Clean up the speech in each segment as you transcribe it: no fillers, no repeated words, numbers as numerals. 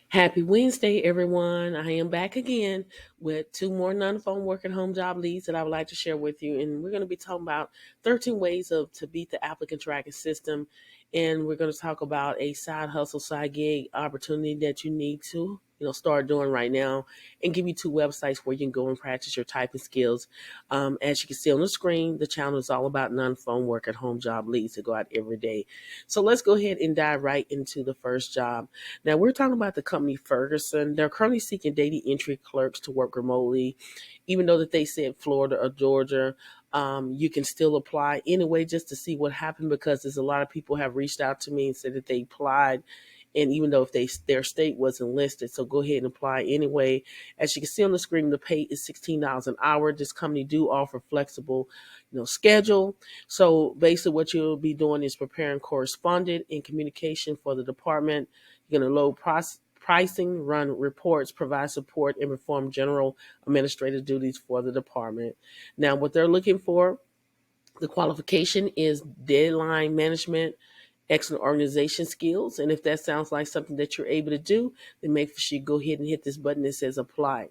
Happy Wednesday, everyone. I am back again with two more non-phone work at home job leads that I would like to share with you. And we're going to be talking about 13 ways to beat the applicant tracking system. And we're going to talk about a side hustle, side gig opportunity that you need to start doing right now, and give you two websites where you can go and practice your typing skills. As you can see on the screen, the channel is all about non-phone work at home job leads that go out every day. So let's go ahead and dive right into the first job. Now, we're talking about the company Ferguson. They're currently seeking data entry clerks to work remotely. Even though that they said Florida or Georgia, you can still apply anyway just to see what happened, because there's a lot of people have reached out to me and said that they applied. And even though if their state wasn't listed, so go ahead and apply anyway. As you can see on the screen, the pay is $16 an hour. This company do offer flexible, schedule. So basically what you'll be doing is preparing correspondent and communication for the department. You're going to load pricing, run reports, provide support, and perform general administrative duties for the department. Now, what they're looking for, the qualification is deadline management, excellent organization skills. And if that sounds like something that you're able to do, then make sure you go ahead and hit this button that says apply.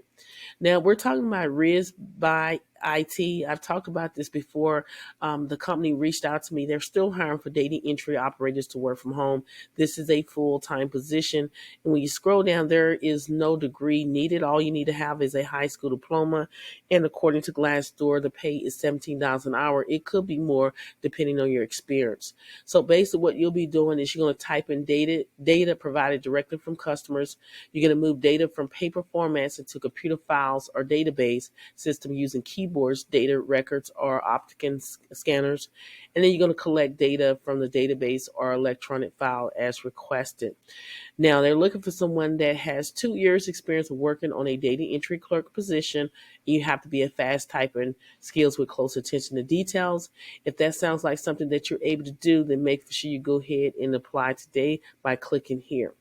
Now, we're talking about Riz by IT. I've talked about this before. The company reached out to me. They're still hiring for data entry operators to work from home. This is a full-time position. And when you scroll down, there is no degree needed. All you need to have is a high school diploma. And according to Glassdoor, the pay is $17 an hour. It could be more depending on your experience. So basically what you'll be doing is you're going to type in data provided directly from customers. You're going to move data from paper formats into computer files or database system using keyboards, data records, or applicant scanners. And then you're going to collect data from the database or electronic file as requested. Now, they're looking for someone that has 2 years experience of working on a data entry clerk position. You have to be a fast typing skills with close attention to details. If that sounds like something that you're able to do, then make sure you go ahead and apply today by clicking here.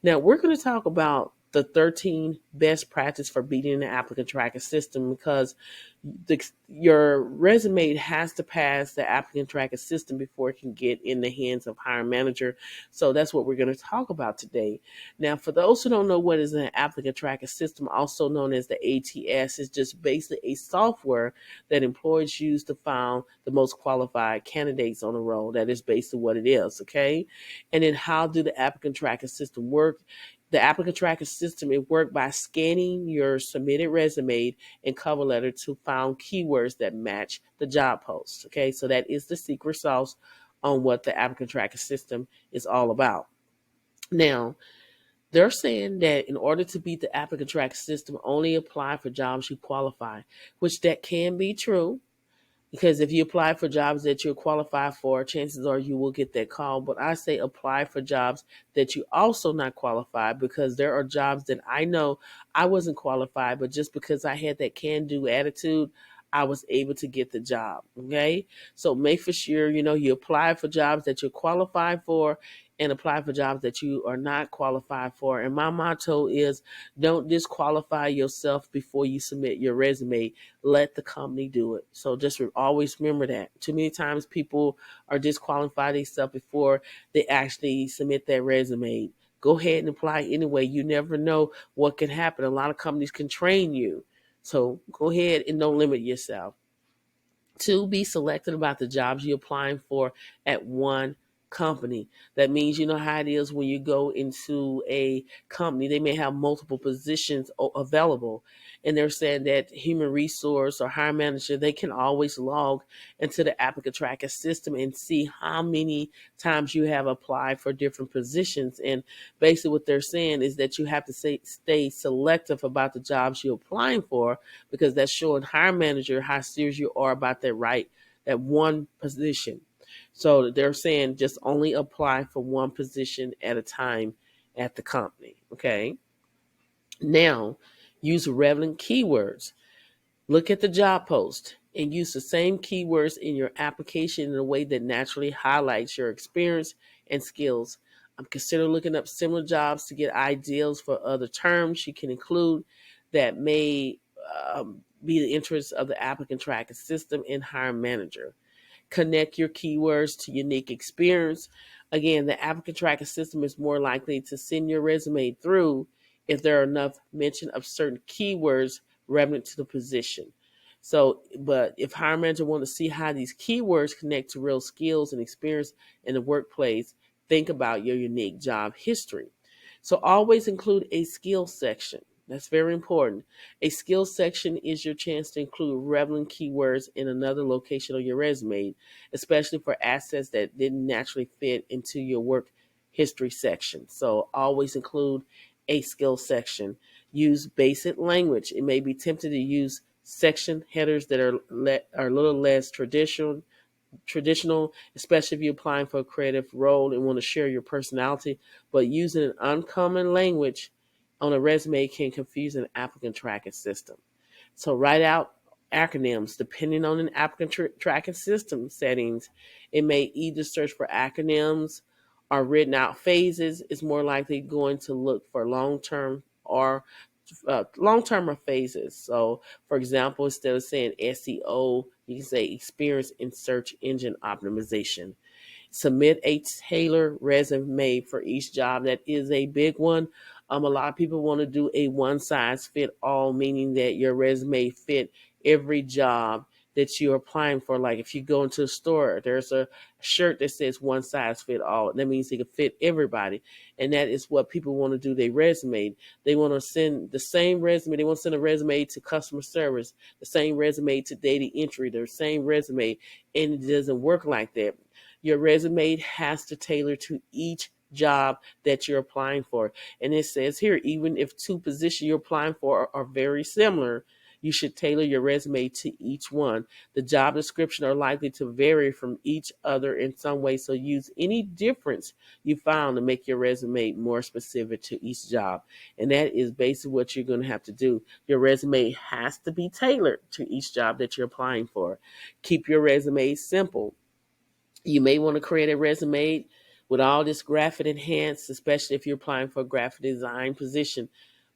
Now, we're going to talk about the 13 best practice for beating the applicant tracking system, because your resume has to pass the applicant tracking system before it can get in the hands of hiring manager. So that's what we're going to talk about today. Now, for those who don't know what is an applicant tracking system, also known as the ATS, is just basically a software that employers use to find the most qualified candidates on the role. That is basically what it is, okay? And then how do the applicant tracking system work? The applicant tracking system, it worked by scanning your submitted resume and cover letter to find keywords that match the job post. Okay, so that is the secret sauce on what the applicant tracking system is all about. Now, they're saying that in order to beat the applicant tracking system, only apply for jobs you qualify, which that can be true. Because if you apply for jobs that you're qualified for, chances are you will get that call. But I say apply for jobs that you also not qualified, because there are jobs that I know I wasn't qualified, but just because I had that can-do attitude, I was able to get the job. Okay, so make for sure you apply for jobs that you're qualified for, and apply for jobs that you are not qualified for. And my motto is, don't disqualify yourself before you submit your resume. Let the company do it. So just always remember that. Too many times people are disqualified themselves before they actually submit their resume. Go ahead and apply anyway. You never know what can happen. A lot of companies can train you. So go ahead and don't limit yourself. To be selected about the jobs you're applying for at one company. That means you know how it is when you go into a company, they may have multiple positions available, and they're saying that human resource or hiring manager, they can always log into the applicant tracker system and see how many times you have applied for different positions. And basically what they're saying is that you have to stay selective about the jobs you're applying for, because that's showing hiring manager how serious you are about that one position. So they're saying just only apply for one position at a time at the company. Okay. Now, use relevant keywords. Look at the job post and use the same keywords in your application in a way that naturally highlights your experience and skills. Consider looking up similar jobs to get ideas for other terms you can include that may be the interest of the applicant tracking system and hiring manager. Connect your keywords to unique experience. Again, the applicant tracking system is more likely to send your resume through if there are enough mention of certain keywords relevant to the position. So, but if hiring manager want to see how these keywords connect to real skills and experience in the workplace, think about your unique job history. So always include a skill section. That's very important. A skill section is your chance to include relevant keywords in another location on your resume, especially for assets that didn't naturally fit into your work history section. So always include a skill section. Use basic language. It may be tempting to use section headers that are a little less traditional, especially if you're applying for a creative role and want to share your personality. But using an uncommon language on a resume can confuse an applicant tracking system. So write out acronyms depending on an applicant tracking system settings. It may either search for acronyms or written out phases. It's more likely going to look for long term or phases. So, for example, instead of saying SEO, you can say experience in search engine optimization. Submit a tailored resume for each job. That is a big one. A lot of people want to do a one size fit all, meaning that your resume fit every job that you're applying for. Like if you go into a store, there's a shirt that says one size fit all. That means it can fit everybody. And that is what people want to do their resume. They want to send the same resume. They want to send a resume to customer service, the same resume to data entry, the same resume. And it doesn't work like that. Your resume has to tailor to each job that you're applying for. And it says here, even if two positions you're applying for are very similar, you should tailor your resume to each one. The job description are likely to vary from each other in some way, so use any difference you found to make your resume more specific to each job. And that is basically what you're going to have to do. Your resume has to be tailored to each job that you're applying for. Keep your resume simple. You may want to create a resume with all this graphic enhanced, especially if you're applying for a graphic design position.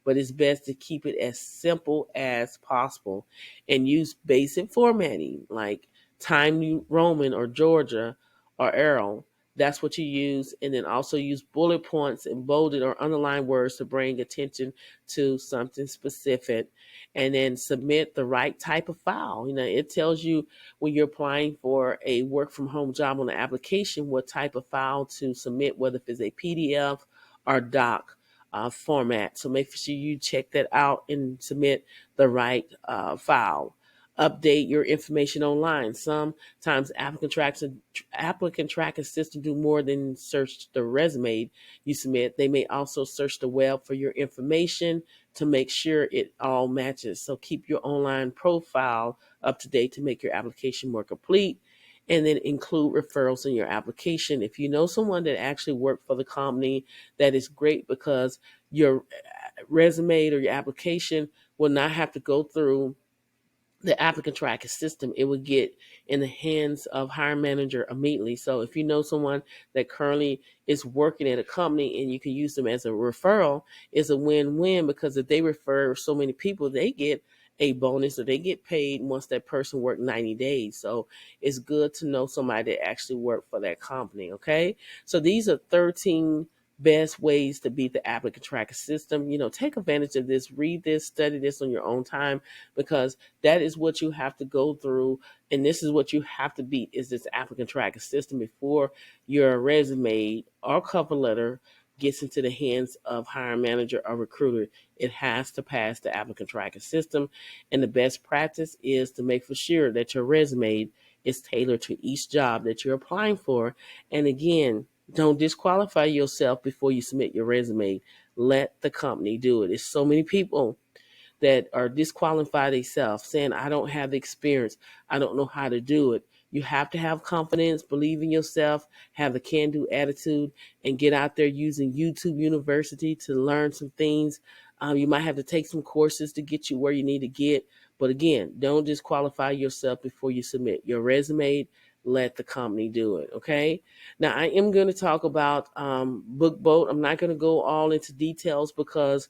But it's best to keep it as simple as possible and use basic formatting like Time New Roman or Georgia or Arrow. That's what you use. And then also use bullet points and bolded or underlined words to bring attention to something specific. And then submit the right type of file. It tells you when you're applying for a work from home job on the application, what type of file to submit, whether if it's a PDF or doc format. So make sure you check that out and submit the right file. Update your information online. Sometimes applicant tracking system do more than search the resume you submit. They may also search the web for your information to make sure it all matches. So keep your online profile up to date to make your application more complete. And then include referrals in your application. If you know someone that actually worked for the company, that is great because your resume or your application will not have to go through the applicant tracking system. It would get in the hands of hiring manager immediately. So if you know someone that currently is working at a company and you can use them as a referral, it's a win-win because if they refer so many people, they get a bonus or they get paid once that person worked 90 days. So it's good to know somebody that actually worked for that company. Okay. So these are 13 best ways to beat the applicant tracking system. Take advantage of this, read this, study this on your own time, because that is what you have to go through. And this is what you have to beat is this applicant tracking system before your resume or cover letter gets into the hands of hiring manager or recruiter. It has to pass the applicant tracking system. And the best practice is to make for sure that your resume is tailored to each job that you're applying for. And again, don't disqualify yourself before you submit your resume. Let the company do it. There's so many people that are disqualified themselves, saying, I don't have the experience. I don't know how to do it. You have to have confidence, believe in yourself, have the can-do attitude, and get out there using YouTube University to learn some things. You might have to take some courses to get you where you need to get. But again, don't disqualify yourself before you submit your resume. Let the company do it, okay? Now, I am going to talk about BookBoat. I'm not going to go all into details because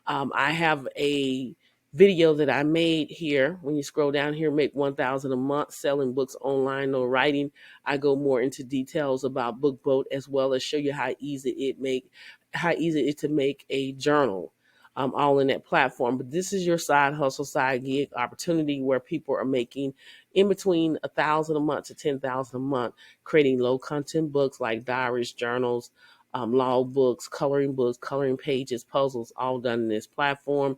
I have a video that I made here. When you scroll down here, make 1,000 a month selling books online, no writing. I go more into details about BookBoat, as well as show you how easy it to make a journal. All in that platform. But this is your side hustle, side gig opportunity where people are making in between 1,000 a month to 10,000 a month, creating low content books like diaries, journals, log books, coloring pages, puzzles, all done in this platform.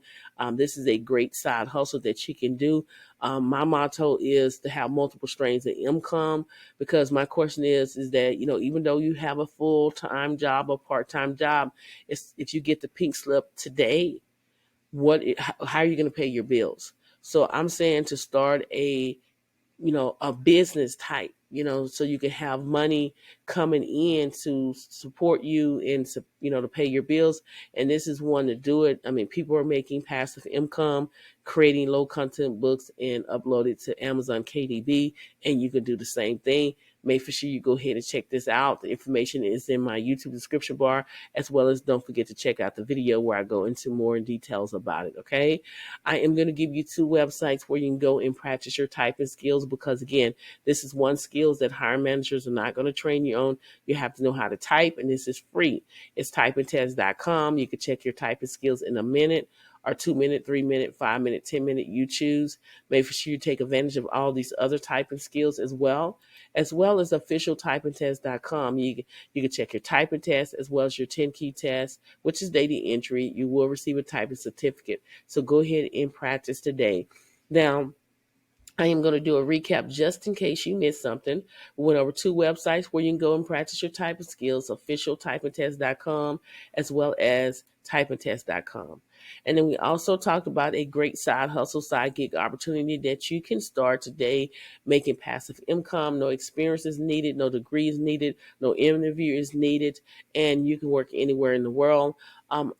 This is a great side hustle that you can do. My motto is to have multiple streams of income, because my question is that, even though you have a full-time job or part-time job, if you get the pink slip today, how are you going to pay your bills? So I'm saying to start a business type, so you can have money coming in to support you and, to pay your bills. And this is one to do it. I mean, people are making passive income, creating low content books and upload it to Amazon KDP, and you can do the same thing. Make sure you go ahead and check this out. The information is in my YouTube description bar, as well as don't forget to check out the video where I go into more details about it. Okay. I am going to give you 2 websites where you can go and practice your typing skills, because again, this is one skills that hiring managers are not going to train you on. You have to know how to type, and this is free. It's typingtest.com. You can check your typing skills in a minute or 2 minute, 3 minute, 5 minute, 10 minute, you choose. Make sure you take advantage of all these other typing skills as well as officialtypingtest.com. You can check your typing test as well as your 10 key test, which is data entry. You will receive a typing certificate. So go ahead and practice today. Now, I am going to do a recap just in case you missed something. We went over 2 websites where you can go and practice your typing skills, officialtypingtest.com as well as typingtest.com. And then we also talked about a great side hustle, side gig opportunity that you can start today, making passive income. No experience is needed, no degree is needed, no interview is needed, and you can work anywhere in the world.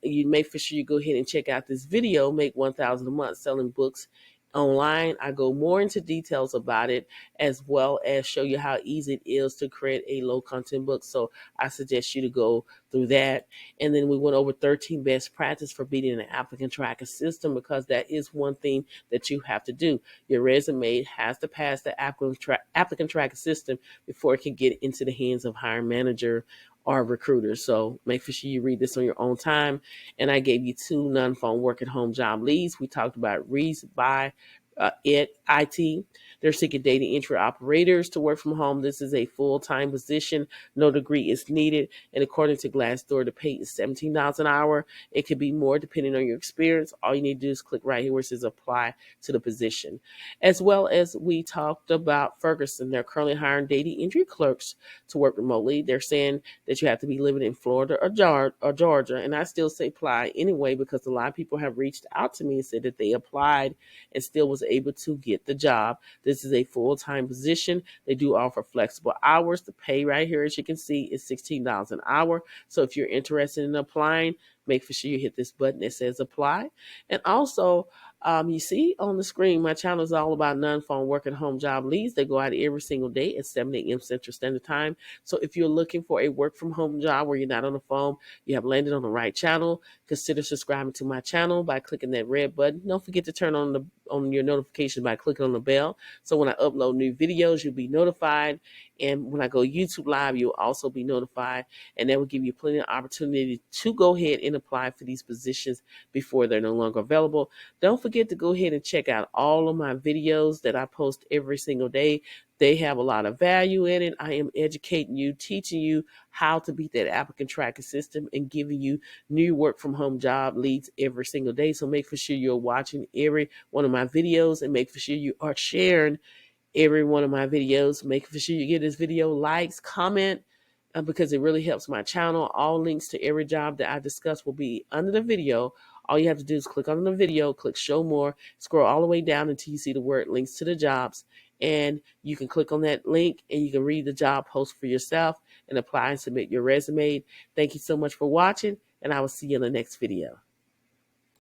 You make sure you go ahead and check out this video, make 1,000 a month selling books online. I go more into details about it, as well as show you how easy it is to create a low content book. So I suggest you to go through that. And then we went over 13 best practice for beating an applicant tracking system, because that is one thing that you have to do. Your resume has to pass the applicant tracking system before it can get into the hands of hiring manager or recruiters. So make sure you read this on your own time. And I gave you 2 non-phone work at home job leads. We talked about Reese by IT. They're seeking data entry operators to work from home. This is a full-time position. No degree is needed. And according to Glassdoor, the pay is $17 an hour. It could be more depending on your experience. All you need to do is click right here where it says apply to the position. As well as we talked about Ferguson. They're currently hiring data entry clerks to work remotely. They're saying that you have to be living in Florida or Georgia. And I still say apply anyway, because a lot of people have reached out to me and said that they applied and still was able to get the job. This is a full-time position. They do offer flexible hours. The pay right here, as you can see, is $16 an hour. So if you're interested in applying, make sure you hit this button that says apply. And also, you see on the screen, my channel is all about non-phone work at home job leads. They go out every single day at 7 a.m. Central Standard Time. So if you're looking for a work from home job where you're not on the phone, you have landed on the right channel. Consider subscribing to my channel by clicking that red button. Don't forget to turn on your notification by clicking on the bell. So when I upload new videos, you'll be notified. And when I go YouTube live, you'll also be notified. And that will give you plenty of opportunity to go ahead and apply for these positions before they're no longer available. Don't forget to go ahead and check out all of my videos that I post every single day. They have a lot of value in it. I am educating you, teaching you how to beat that applicant tracking system, and giving you new work from home job leads every single day. So make sure you're watching every one of my videos, and make sure you are sharing every one of my videos. Make sure you give this video likes, comment, because it really helps my channel. All links to every job that I discuss will be under the video. All you have to do is click on the video, click show more, scroll all the way down until you see the word links to the jobs. And you can click on that link and you can read the job post for yourself and apply and submit your resume. Thank you so much for watching, and I will see you in the next video.